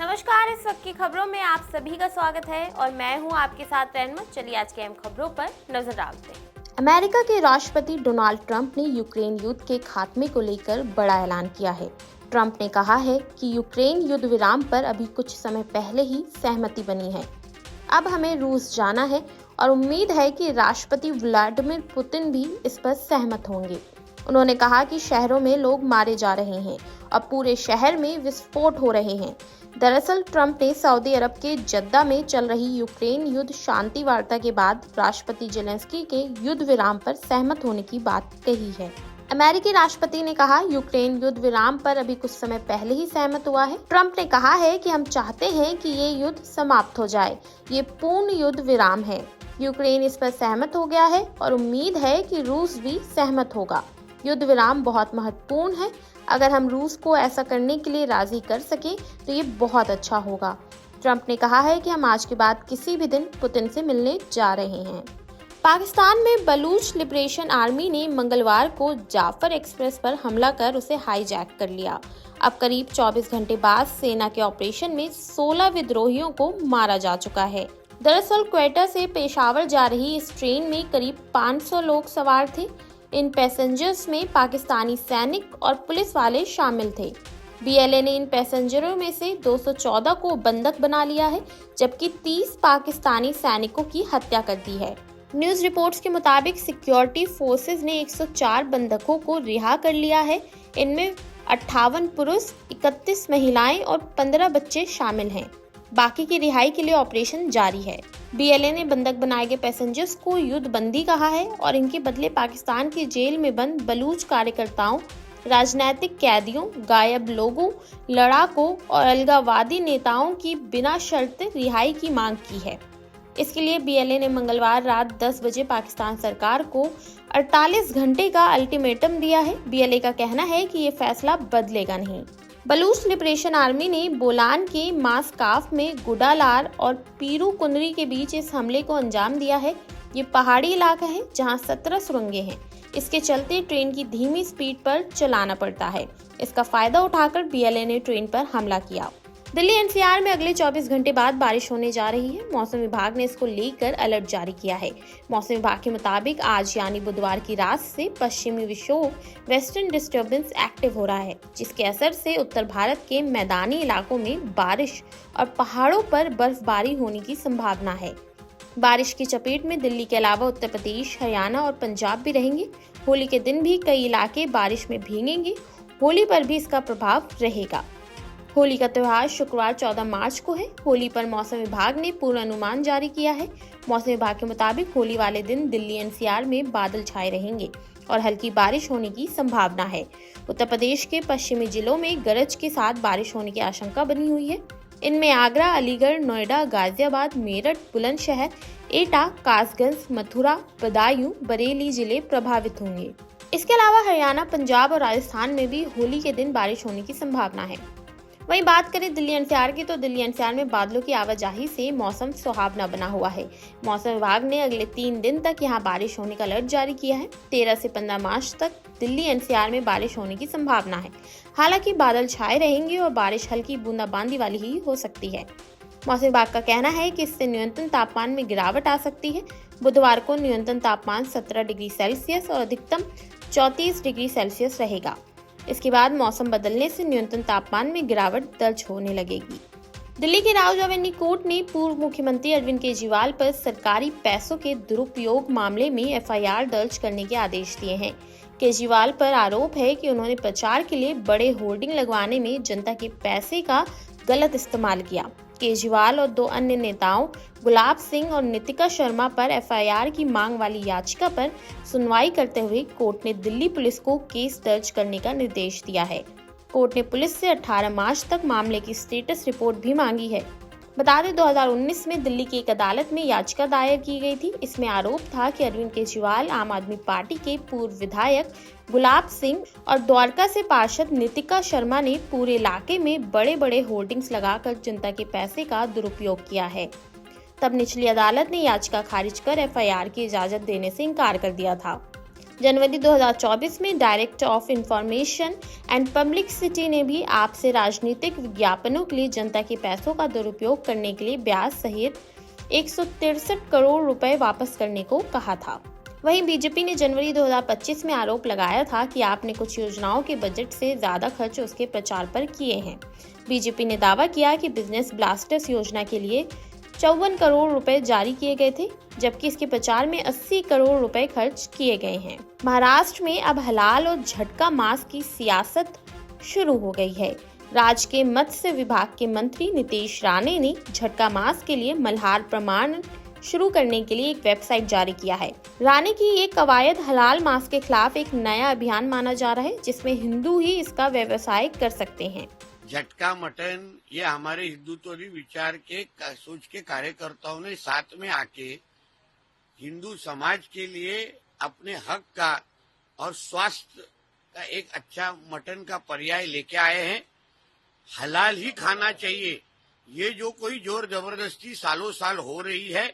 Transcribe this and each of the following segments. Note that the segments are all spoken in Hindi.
नमस्कार। इस वक्त की खबरों में आप सभी का स्वागत है और मैं हूं आपके साथ रहनुमा। चलिए आज की अहम खबरों पर नजर डालते हैं। अमेरिका के राष्ट्रपति डोनाल्ड ट्रंप ने यूक्रेन युद्ध के खात्मे को लेकर बड़ा ऐलान किया है। ट्रंप ने कहा है कि यूक्रेन युद्ध विराम पर अभी कुछ समय पहले ही सहमति बनी है। अब हमें रूस जाना है और उम्मीद है कि राष्ट्रपति व्लादिमीर पुतिन भी इस पर सहमत होंगे। उन्होंने कहा कि शहरों में लोग मारे जा रहे हैं और पूरे शहर में विस्फोट हो रहे हैं। दरअसल ट्रंप ने सऊदी अरब के जद्दा में चल रही यूक्रेन युद्ध शांति वार्ता के बाद राष्ट्रपति जेलेंस्की के युद्ध विराम पर सहमत होने की बात कही है। अमेरिकी राष्ट्रपति ने कहा, यूक्रेन युद्ध विराम पर अभी कुछ समय पहले ही सहमत हुआ है। ट्रंप ने कहा है कि हम चाहते हैं कि ये युद्ध समाप्त हो जाए। ये पूर्ण युद्ध विराम है। यूक्रेन इस पर सहमत हो गया है और उम्मीद है कि रूस भी सहमत होगा। युद्ध विराम बहुत महत्वपूर्ण है। अगर हम रूस को ऐसा करने के लिए राजी कर सके तो ये बहुत अच्छा होगा। ट्रंप ने कहा है कि हम आज के बाद किसी भी दिन पुतिन से मिलने जा रहे हैं। पाकिस्तान में बलूच लिबरेशन आर्मी ने मंगलवार को जाफर एक्सप्रेस पर हमला कर उसे हाईजैक कर लिया। अब करीब 24 घंटे बाद सेना के ऑपरेशन में 16 विद्रोहियों को मारा जा चुका है। दरअसल क्वेटा से पेशावर जा रही इस ट्रेन में करीब 500 लोग सवार थे। इन पैसेंजर्स में पाकिस्तानी सैनिक और पुलिस वाले शामिल थे। बीएलए ने इन पैसेंजरों में से 214 को बंधक बना लिया है, जबकि 30 पाकिस्तानी सैनिकों की हत्या कर दी है। न्यूज रिपोर्ट्स के मुताबिक सिक्योरिटी फोर्सेज ने 104 बंधकों को रिहा कर लिया है। इनमें 58 पुरुष, 31 महिलाएं और 15 बच्चे शामिल हैं। बाकी की रिहाई के लिए ऑपरेशन जारी है। बीएलए ने बंधक बनाए गए पैसेंजर्स को युद्ध बंदी कहा है और इनके बदले पाकिस्तान की जेल में बंद बलूच कार्यकर्ताओं, राजनीतिक कैदियों, गायब लोगों, लड़ाकों और अलगाववादी नेताओं की बिना शर्त रिहाई की मांग की है। इसके लिए बीएलए ने मंगलवार रात 10 बजे पाकिस्तान सरकार को 48 घंटे का अल्टीमेटम दिया है। बीएलए का कहना है कि ये फैसला बदलेगा नहीं। बलूच लिबरेशन आर्मी ने बोलान के मासकाफ में गुडालार और पीरू कुंदरी के बीच इस हमले को अंजाम दिया है। ये पहाड़ी इलाका है जहां 17 सुरंगें हैं। इसके चलते ट्रेन की धीमी स्पीड पर चलाना पड़ता है। इसका फायदा उठाकर बीएलए ने ट्रेन पर हमला किया। दिल्ली एनसीआर में अगले 24 घंटे बाद बारिश होने जा रही है। मौसम विभाग ने इसको लेकर अलर्ट जारी किया है। मौसम विभाग के मुताबिक आज यानी बुधवार की रात से पश्चिमी विक्षोभ वेस्टर्न डिस्टर्बेंस एक्टिव हो रहा है, जिसके असर से उत्तर भारत के मैदानी इलाकों में बारिश और पहाड़ों पर बर्फबारी होने की संभावना है। बारिश की चपेट में दिल्ली के अलावा उत्तर प्रदेश, हरियाणा और पंजाब भी रहेंगे। होली के दिन भी कई इलाके बारिश में भीगेंगे। होली पर भी इसका प्रभाव रहेगा। होली का त्योहार शुक्रवार 14 मार्च को है। होली पर मौसम विभाग ने पूर्वानुमान जारी किया है। मौसम विभाग के मुताबिक होली वाले दिन दिल्ली एनसीआर में बादल छाए रहेंगे और हल्की बारिश होने की संभावना है। उत्तर प्रदेश के पश्चिमी जिलों में गरज के साथ बारिश होने की आशंका बनी हुई है। इनमें आगरा, अलीगढ़, नोएडा, गाजियाबाद, मेरठ, बुलंदशहर, एटा, कासगंज, मथुरा, बदायूं, बरेली जिले प्रभावित होंगे। इसके अलावा हरियाणा, पंजाब और राजस्थान में भी होली के दिन बारिश होने की संभावना है। वहीं बात करें दिल्ली एनसीआर की, तो दिल्ली एनसीआर में बादलों की आवाजाही से मौसम सुहावना बना हुआ है। मौसम विभाग ने अगले 3 दिन तक यहां बारिश होने का अलर्ट जारी किया है। 13 से 15 मार्च तक दिल्ली एनसीआर में बारिश होने की संभावना है। हालांकि बादल छाए रहेंगे और बारिश हल्की बूंदाबांदी वाली ही हो सकती है। मौसम विभाग का कहना है कि इससे न्यूनतम तापमान में गिरावट आ सकती है। बुधवार को न्यूनतम तापमान 17 डिग्री सेल्सियस और अधिकतम 34 डिग्री सेल्सियस रहेगा। इसके बाद मौसम बदलने से न्यूनतम तापमान में गिरावट दर्ज होने लगेगी। दिल्ली के राव जवेनी कोर्ट ने पूर्व मुख्यमंत्री अरविंद केजरीवाल पर सरकारी पैसों के दुरुपयोग मामले में एफआईआर दर्ज करने के आदेश दिए हैं। केजरीवाल पर आरोप है कि उन्होंने प्रचार के लिए बड़े होर्डिंग लगवाने में जनता के पैसे का गलत इस्तेमाल किया। केजरीवाल और 2 अन्य नेताओं गुलाब सिंह और नितिका शर्मा पर एफआईआर की मांग वाली याचिका पर सुनवाई करते हुए कोर्ट ने दिल्ली पुलिस को केस दर्ज करने का निर्देश दिया है। कोर्ट ने पुलिस से 18 मार्च तक मामले की स्टेटस रिपोर्ट भी मांगी है। बता दें 2019 में दिल्ली की एक अदालत में याचिका दायर की गई थी। इसमें आरोप था कि अरविंद केजरीवाल आम आदमी पार्टी के पूर्व विधायक गुलाब सिंह और द्वारका से पार्षद नितिका शर्मा ने पूरे इलाके में बड़े बड़े होर्डिंग्स लगाकर जनता के पैसे का दुरुपयोग किया है। तब निचली अदालत ने याचिका खारिज कर एफआईआर की इजाजत देने से इनकार कर दिया था। जनवरी 2024 में director of information and publicity ने भी आप से राजनीतिक विज्ञापनों के लिए जनता के पैसों का दुरुपयोग करने के लिए ब्याज सहित 163 करोड़ रुपए वापस करने को कहा था। वहीं बीजेपी ने जनवरी 2025 में आरोप लगाया था कि आपने कुछ योजनाओं के बजट से ज्यादा खर्च उसके प्रचार पर किए हैं। बीजेपी ने दावा किया कि बिजनेस ब्लास्टर्स योजना के लिए 54 करोड़ रुपए जारी किए गए थे, जबकि इसके प्रचार में 80 करोड़ रुपए खर्च किए गए हैं। महाराष्ट्र में अब हलाल और झटका मांस की सियासत शुरू हो गई है। राज्य के मत्स्य विभाग के मंत्री नीतीश राणे ने झटका मांस के लिए मल्हार प्रमाण शुरू करने के लिए एक वेबसाइट जारी किया है। राणे की ये कवायद हलाल मांस के खिलाफ एक नया अभियान माना जा रहा है, जिसमें हिंदू ही इसका व्यवसाय कर सकते हैं। झटका मटन ये हमारे हिंदुत्वरी विचार के सोच के कार्यकर्ताओं ने साथ में आके हिंदू समाज के लिए अपने हक का और स्वास्थ्य का एक अच्छा मटन का पर्याय लेके आए हैं। हलाल ही खाना चाहिए। ये जो कोई जोर जबरदस्ती सालों साल हो रही है,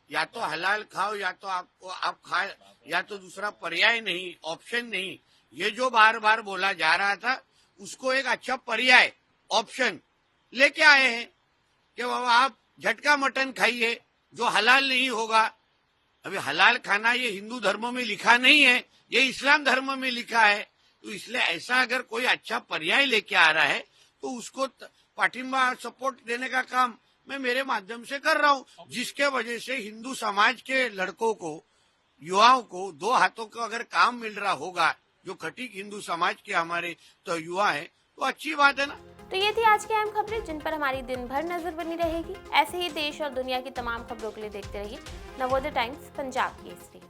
या तो हलाल खाओ या तो आप खाए, या तो दूसरा पर्याय नहीं, ऑप्शन नहीं। ये जो बार बार बोला जा रहा था, उसको एक अच्छा पर्याय ऑप्शन लेके आए हैं कि बाबा आप झटका मटन खाइए जो हलाल नहीं होगा। अभी हलाल खाना ये हिंदू धर्म में लिखा नहीं है, ये इस्लाम धर्म में लिखा है। तो इसलिए ऐसा अगर कोई अच्छा पर्याय लेके आ रहा है तो उसको पाठिंबा सपोर्ट देने का काम मैं मेरे माध्यम से कर रहा हूँ, जिसके वजह से हिंदू समाज के लड़कों को, युवाओं को दो हाथों का अगर काम मिल रहा होगा, जो खटीक हिंदू समाज के हमारे तो युवा हैं, तो अच्छी बात है ना। तो ये थी आज की अहम खबरें जिन पर हमारी दिन भर नजर बनी रहेगी। ऐसे ही देश और दुनिया की तमाम खबरों के लिए देखते रहिए नवोदय टाइम्स पंजाब केसरी।